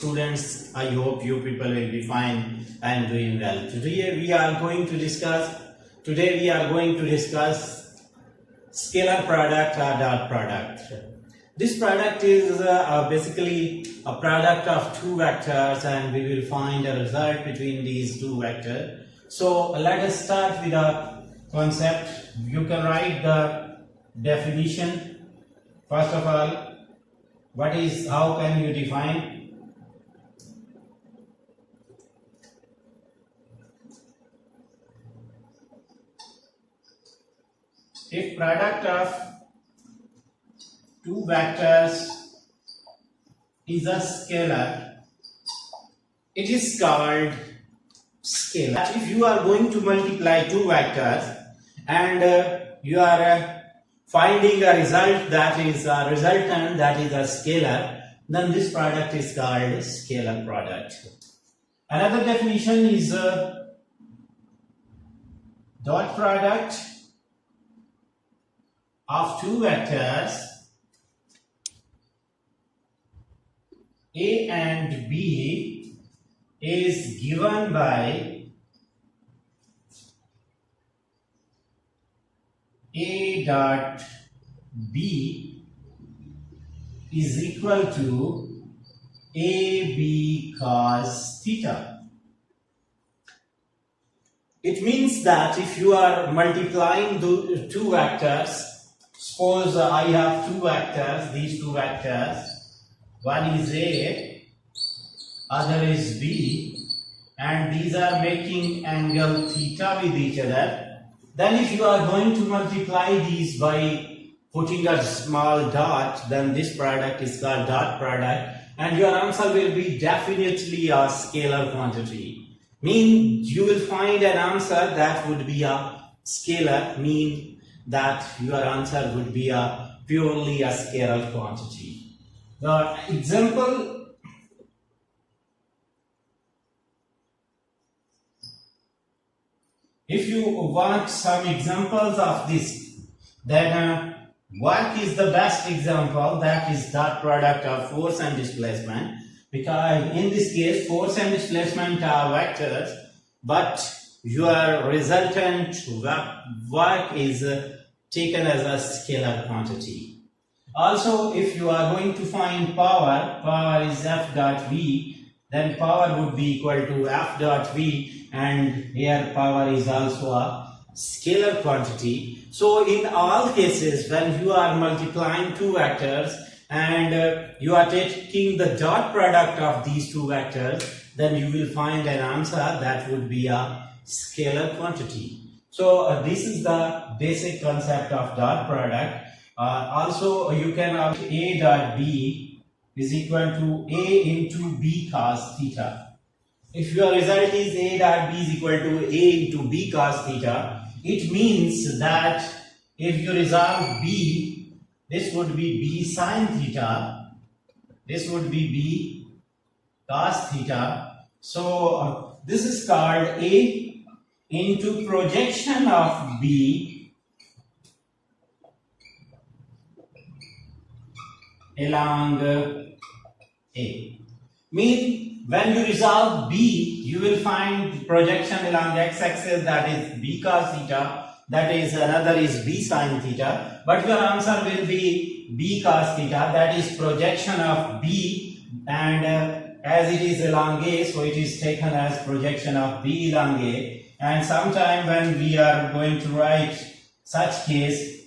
Students, I hope you people will be fine and doing well. Today we are going to discuss scalar product or dot product. This product is basically a product of two vectors, and we will find a result between these two vectors. So let us start with a concept. You can write the definition. First of all, how can you define? If product of two vectors is a scalar, it is called scalar. If you are going to multiply two vectors and you are finding a result that is a resultant that is a scalar, then this product is called scalar product. Another definition is dot product of two vectors A and B is given by A dot B is equal to AB cos theta. It means that if you are multiplying the two vectors, suppose I have two vectors, these two vectors, one is A, other is B, and these are making angle theta with each other. Then if you are going to multiply these by putting a small dot, then this product is called dot product, and your answer will be definitely a scalar quantity. Means you will find an answer that would be a scalar, mean that your answer would be a purely a scalar quantity. The example, if you want some examples of this, then what is the best example? That is dot product of force and displacement, because in this case force and displacement are vectors, but your resultant work is taken as a scalar quantity. Also, if you are going to find power is F dot V, then power would be equal to F dot V, and here power is also a scalar quantity. So in all cases, when you are multiplying two vectors and you are taking the dot product of these two vectors, then you will find an answer that would be a scalar quantity. So this is the basic concept of dot product. Also you can have A dot B is equal to A into B cos theta. If your result is A dot B is equal to A into B cos theta, it means that if you resolve B, this would be B sin theta, this would be B cos theta. So this is called A into projection of B along A. Mean when you resolve B, you will find projection along x-axis, that is B cos theta, that is another is B sin theta, but your answer will be B cos theta, that is projection of B, and as it is along A, so it is taken as projection of B along A. And sometime when we are going to write such case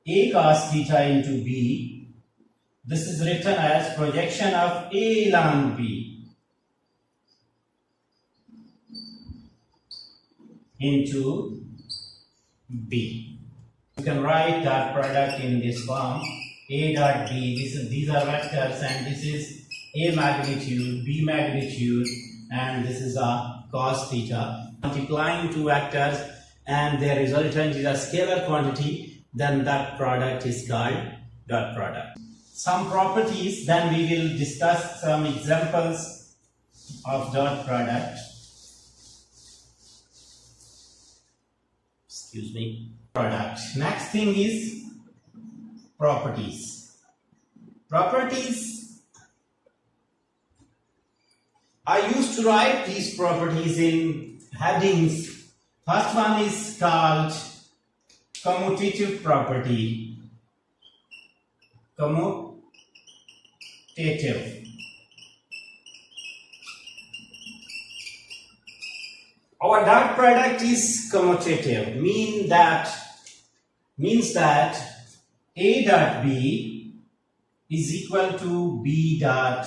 A cos theta into B, this is written as projection of A along B into B. You can write that product in this form: A dot B. These are vectors, and this is A magnitude, B magnitude, and this is a cos theta. Multiplying two vectors and their resultant is a scalar quantity, then that product is called dot product. Some properties, then we will discuss some examples of dot product. Excuse me. Product. Next thing is properties. Properties I used to write these properties in headings. First one is called commutative property. Commutative. Our dot product is commutative, means that A dot B is equal to B dot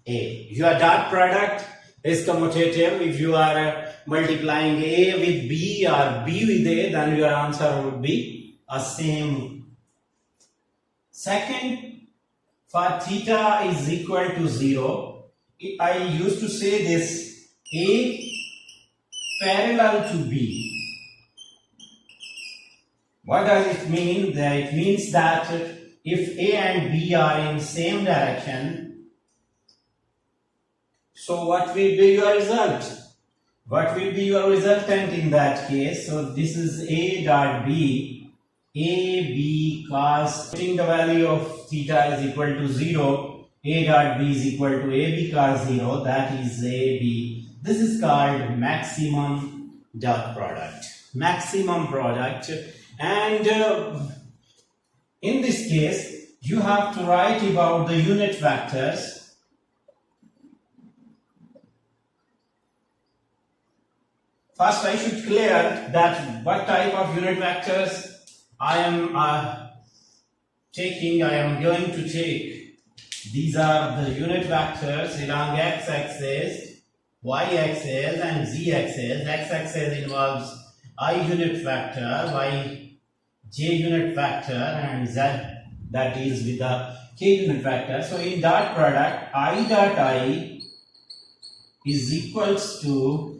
A. Your dot product is commutative. If you are multiplying A with B or B with A, then your answer would be a same. Second, for theta is equal to 0, I used to say this: A parallel to B. What does it mean? It means that if A and B are in same direction, so what will be your result? What will be your resultant in that case? So this is A dot B, AB cos, putting the value of theta is equal to 0, A dot B is equal to AB cos 0, that is AB. This is called maximum dot product. Maximum product. And in this case, you have to write about the unit vectors. First, I should clear that what type of unit vectors I am taking. I am going to take. These are the unit vectors along x-axis, y-axis, and z-axis. X-axis involves I unit vector, y j unit vector, and z that deals with the k unit vector. So in dot product, I dot I is equals to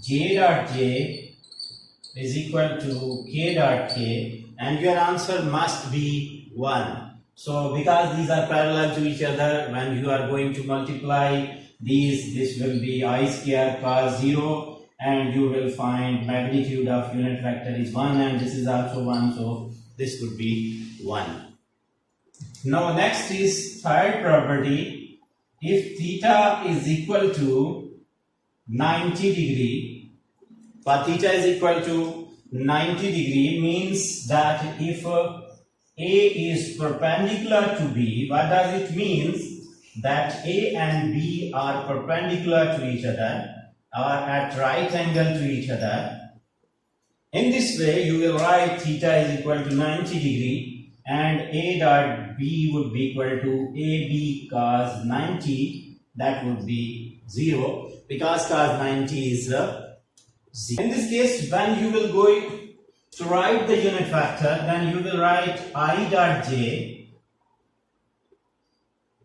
j dot j is equal to k dot k, and your answer must be 1. So because these are parallel to each other, when you are going to multiply these, this will be I square cos 0, and you will find magnitude of unit vector is 1, and this is also 1, so this would be 1. Now next is third property. If theta is equal to 90 degree, for theta is equal to 90 degree means that if A is perpendicular to B, what does it mean? That A and B are perpendicular to each other, are at right angle to each other. In this way, you will write theta is equal to 90 degree, and A dot B would be equal to AB cos 90, that would be 0, because cos 90 is 0. In this case, when you will go to write the unit vector, then you will write I dot j,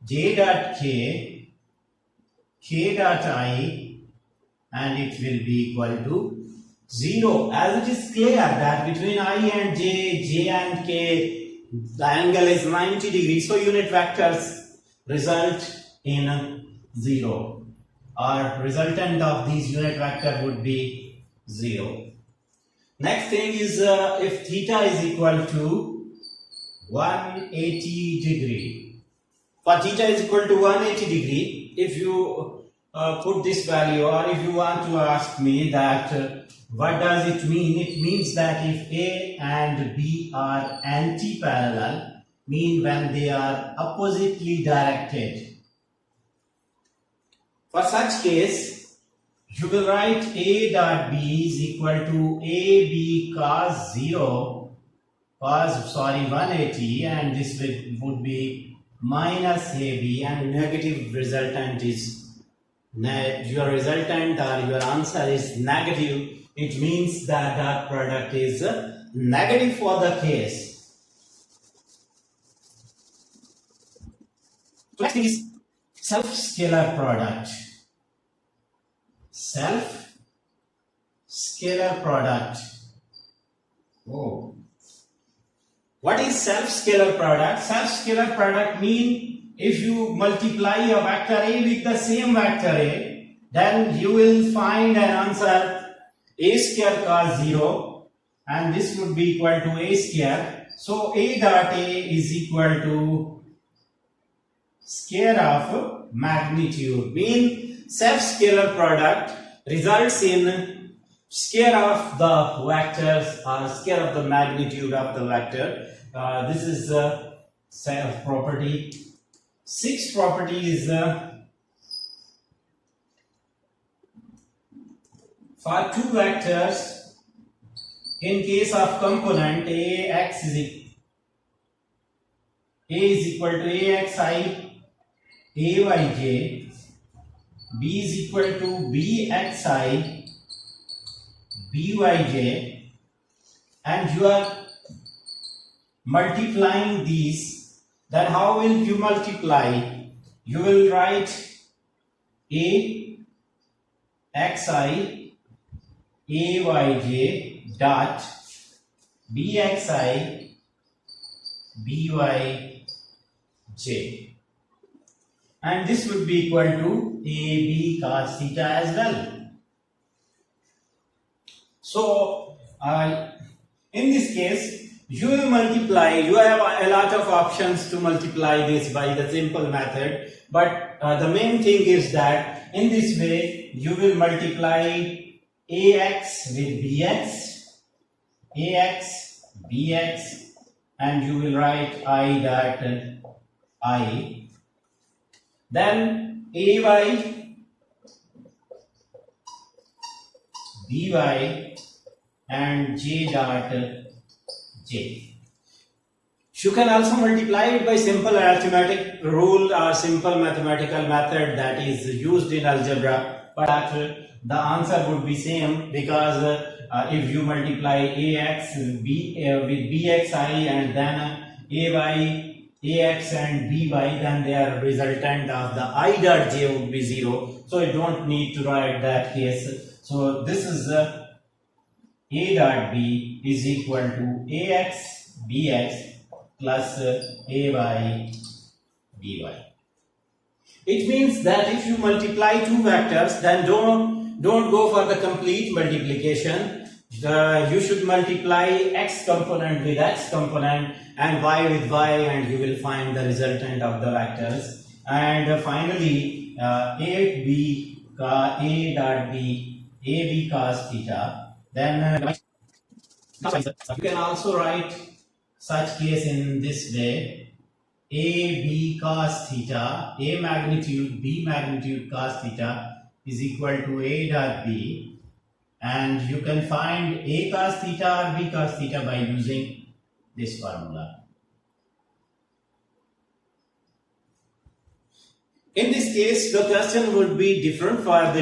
j dot k, k dot I, and it will be equal to 0. As it is clear that between I and j, j and k, the angle is 90 degrees, so unit vectors result in 0, or resultant of these unit vector would be 0. Next thing is if theta is equal to 180 degree. For theta is equal to 180 degree, if you put this value, or if you want to ask me that what does it mean? It means that if A and B are anti-parallel, mean when they are oppositely directed. For such case, you will write A dot B is equal to AB cos 180, and this would be minus AB, and negative resultant is your resultant or your answer is negative. It means that dot product is negative for the case. Next is self-scalar product. Self-scalar product. Oh. What is self-scalar product? Self-scalar product mean if you multiply a vector A with the same vector A, then you will find an answer A square cos 0, and this would be equal to A square. So A dot A is equal to square of magnitude. Mean self-scalar product results in square of the vectors or square of the magnitude of the vector. This is the self property. Sixth property is for two vectors, in case of component A is equal to AXI, AYJ, B is equal to BXI, BYJ, and you are multiplying these, then how will you multiply? You will write AXI, AYJ dot BXI, BYJ, and this would be equal to AB cos theta as well. So in this case you will multiply, you have a lot of options to multiply this by the simple method, but the main thing is that in this way you will multiply AX with BX, AX, BX, and you will write I dot I. Then AY, BY, and J dot J. You can also multiply it by simple arithmetic rule or simple mathematical method that is used in algebra, but the answer would be same, because if you multiply AX with BXI and then AY, AX and BY, then their resultant of the I dot J would be 0. So you don't need to write that case. So this is A dot B is equal to AX BX plus AY BY. It means that if you multiply two vectors, then don't go for the complete multiplication. You should multiply x component with x component and y with y, and you will find the resultant of the vectors. And finally, A dot B, AB cos theta. Then you can also write such case in this way: AB cos theta, A magnitude, B magnitude cos theta is equal to A dot B, and you can find A cos theta or B cos theta by using this formula. In this case, the question would be different for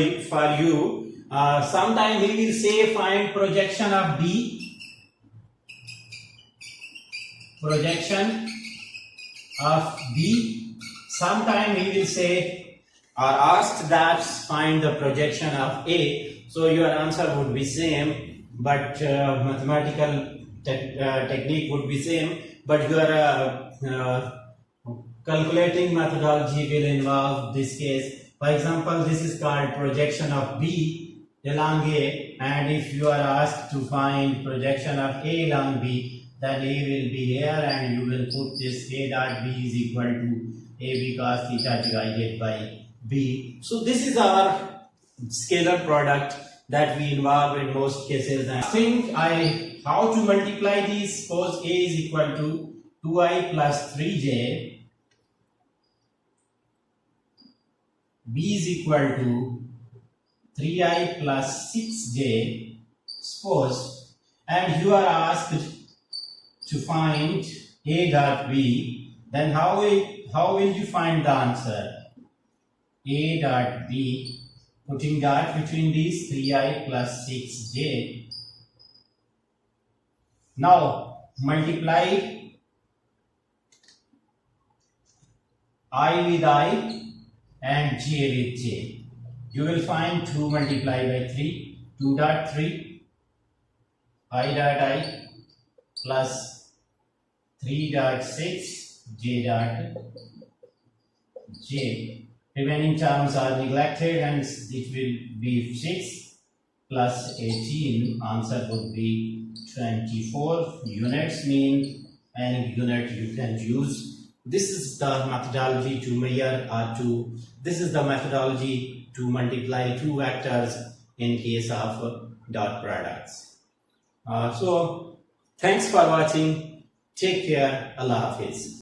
you. Sometime he will say find projection of B, projection of B. Sometime he will say or asked that find the projection of A. So your answer would be same, but mathematical technique would be same, but your calculating methodology will involve this case. For example, this is called projection of B along A, and if you are asked to find projection of A along B, then A will be here, and you will put this A dot B is equal to AB cos theta divided by B. So this is our scalar product that we involve in most cases. And how to multiply these? Suppose A is equal to 2i plus 3j, B is equal to 3i plus 6j, suppose, and you are asked to find A dot B, then how will you find the answer? A dot B, putting dot between these, 3i plus 6j. Now multiply I with I and j with j. You will find 2 multiplied by 3, 2 dot 3, I dot I plus 3 dot 6, j dot j. Remaining terms are neglected, and it will be 6 plus 18. Answer would be 24 units. Mean any unit you can use this is the methodology to measure or to, this is the methodology to multiply two vectors in case of dot products. So thanks for watching. Take care. Allah Hafiz.